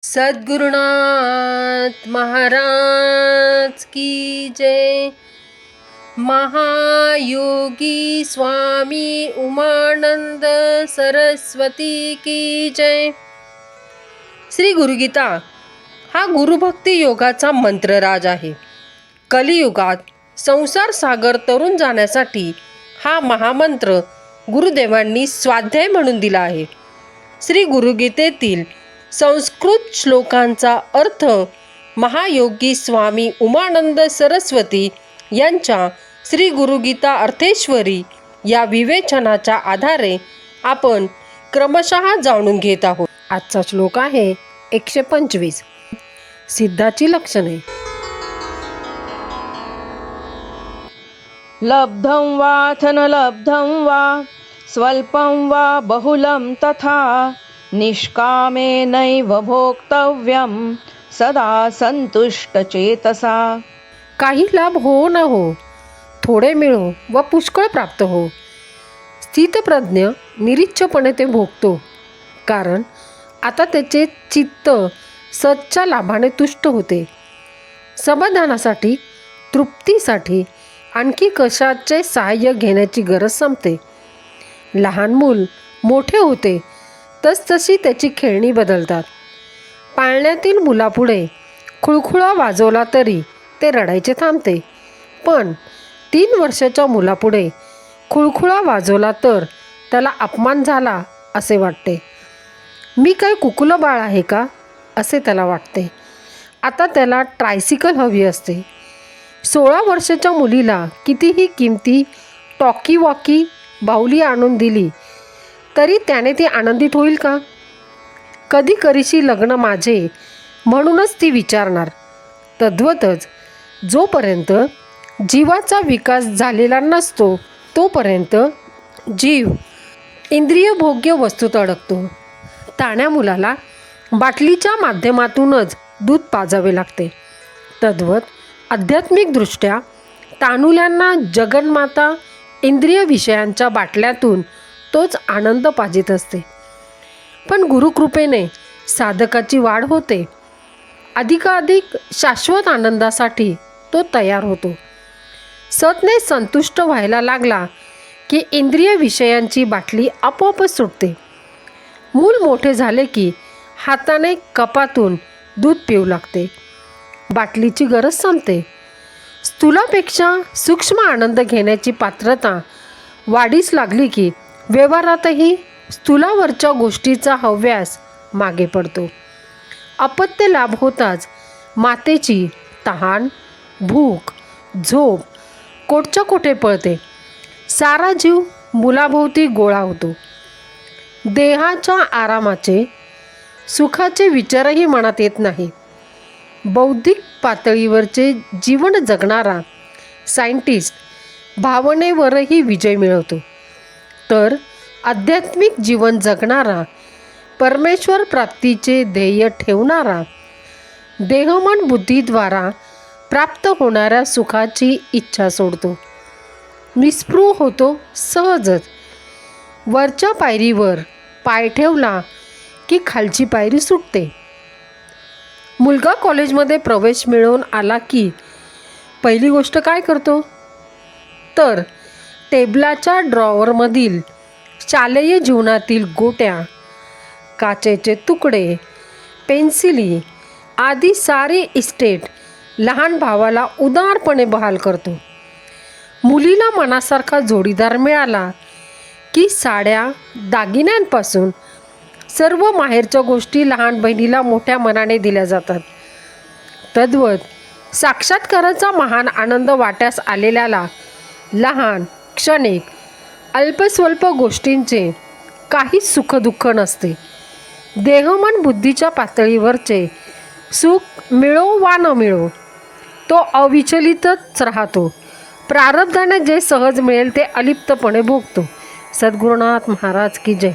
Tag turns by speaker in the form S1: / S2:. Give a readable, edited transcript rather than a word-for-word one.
S1: सद्गुरुनाथ महाराज की जय। महायोगी स्वामी उमानंद सरस्वती की जय। श्री गुरुगीता हा गुरुभक्ती योगाचा मंत्रराज आहे। कलियुगात संसार सागर तरुण जाण्यासाठी हा महामंत्र गुरुदेवांनी स्वाध्याय म्हणून दिला आहे। श्री गुरुगीतेतील संस्कृत श्लोकांचा अर्थ महायोगी स्वामी उमानंद सरस्वती यांच्या श्री गुरुगीता अर्थेश्वरी या विवेचनाच्या आधारे आपण क्रमशः जाणून घेत आहोत। आजचा श्लोक आहे 125। सिद्धाची लक्षणे।
S2: लब्धं वाथ न लब्धं वा स्वल्पं वा बहुलं तथा निष्कामेनैव भोक्तव्यं सदा संतुष्टचेतसा।
S1: काही लाभ हो न हो, थोडे मिळो व पुष्कळ प्राप्त हो, स्थितप्रज्ञ निरीच्छपणे ते भोगतो, कारण आता त्याचे चित्त सच्च्या लाभाने तुष्ट होते। समाधानासाठी तृप्तीसाठी आणखी कशाचे सहाय्य घेण्याची गरज संपते। लहान मूल मोठे होते तसतशी त्याची खेळणी बदलतात। पाळण्यातील मुलापुढे खुळखुळा वाजवला तरी ते रडायचे थांबते, पण 3 वर्षाच्या मुलापुढे खुळखुळा वाजवला तर त्याला अपमान झाला असे वाटते। मी काय कुकुलं बाळ आहे का असे त्याला वाटते। आता त्याला ट्रायसिकल हवी असते। 16 वर्षाच्या मुलीला कितीही किमती टॉकी वॉकी बाहुली आणून दिली तरी त्याने ती आनंदित होईल का? कधी करीशी लग्न माझे म्हणूनच ती विचारणार। तद्वतच जोपर्यंत जीवाचा विकास झालेला नसतो तोपर्यंत जीव इंद्रिय भोग्य वस्तूत अडकतो। ताण्या मुलाला बाटलीच्या माध्यमातूनच दूध पाजावे लागते। तद्वत आध्यात्मिकदृष्ट्या तानुल्यांना जगन्माता इंद्रिय विषयांच्या बाटल्यातून तोच आनंद पाजित असते। पण गुरुकृपेने साधकाची वाढ होते। अधिकाधिक शाश्वत आनंदासाठी तो तयार होतो। सतने संतुष्ट व्हायला लागला की इंद्रिय विषयांची बाटली आपोआपच सुटते। मूल मोठे झाले की हाताने कपातून दूध पिऊ लागते। बाटलीची गरज संपते। स्थूलापेक्षा सूक्ष्म आनंद घेण्याची पात्रता वाढीस लागली की व्यवहारातही स्थूलावरच्या गोष्टीचा हव्यास मागे पडतो। अपत्य लाभ होताच मातेची तहान, भूक, झोप कोटच्या कोठे पळते। सारा जीव मुलाभोवती गोळा होतो। देहाच्या आरामाचे सुखाचे विचारही मनात येत नाही। बौद्धिक पातळीवरचे जीवन जगणारा सायंटिस्ट भावनेवरही विजय मिळवतो, तर आध्यात्मिक जीवन जगणारा परमेश्वर प्राप्तीचे ध्येय ठेवणारा देहमन बुद्धीद्वारा प्राप्त होणाऱ्या सुखाची इच्छा सोडतो। निस्पृह होतो सहजच। वरच्या पायरीवर पाय ठेवला की खालची पायरी सुटते। मुलगा कॉलेजमध्ये प्रवेश मिळवून आला की पहिली गोष्ट काय करतो तर टेबलाच्या ड्रॉवरमधील शालेय जीवनातील गोट्या, काचेचे तुकडे, पेन्सिली आदी सारे इस्टेट लहान भावाला उदारपणे बहाल करतो। मुलीला मनासारखा जोडीदार मिळाला की साड्या दागिन्यांपासून सर्व माहेरच्या गोष्टी लहान बहिणीला मोठ्या मनाने दिल्या जातात। तद्वत साक्षात्काराचा महान आनंद वाट्यास आलेल्याला लहान क्षणिक अल्पस्वल्प गोष्टींचे काहीच सुखदुःख नसते। देहमन बुद्धीच्या पातळीवरचे सुख मिळो वा न मिळो तो अविचलितच राहतो। प्रारब्धाने जे सहज मिळेल ते अलिप्तपणे भोगतो। सद्गुरुनाथ महाराज की जय।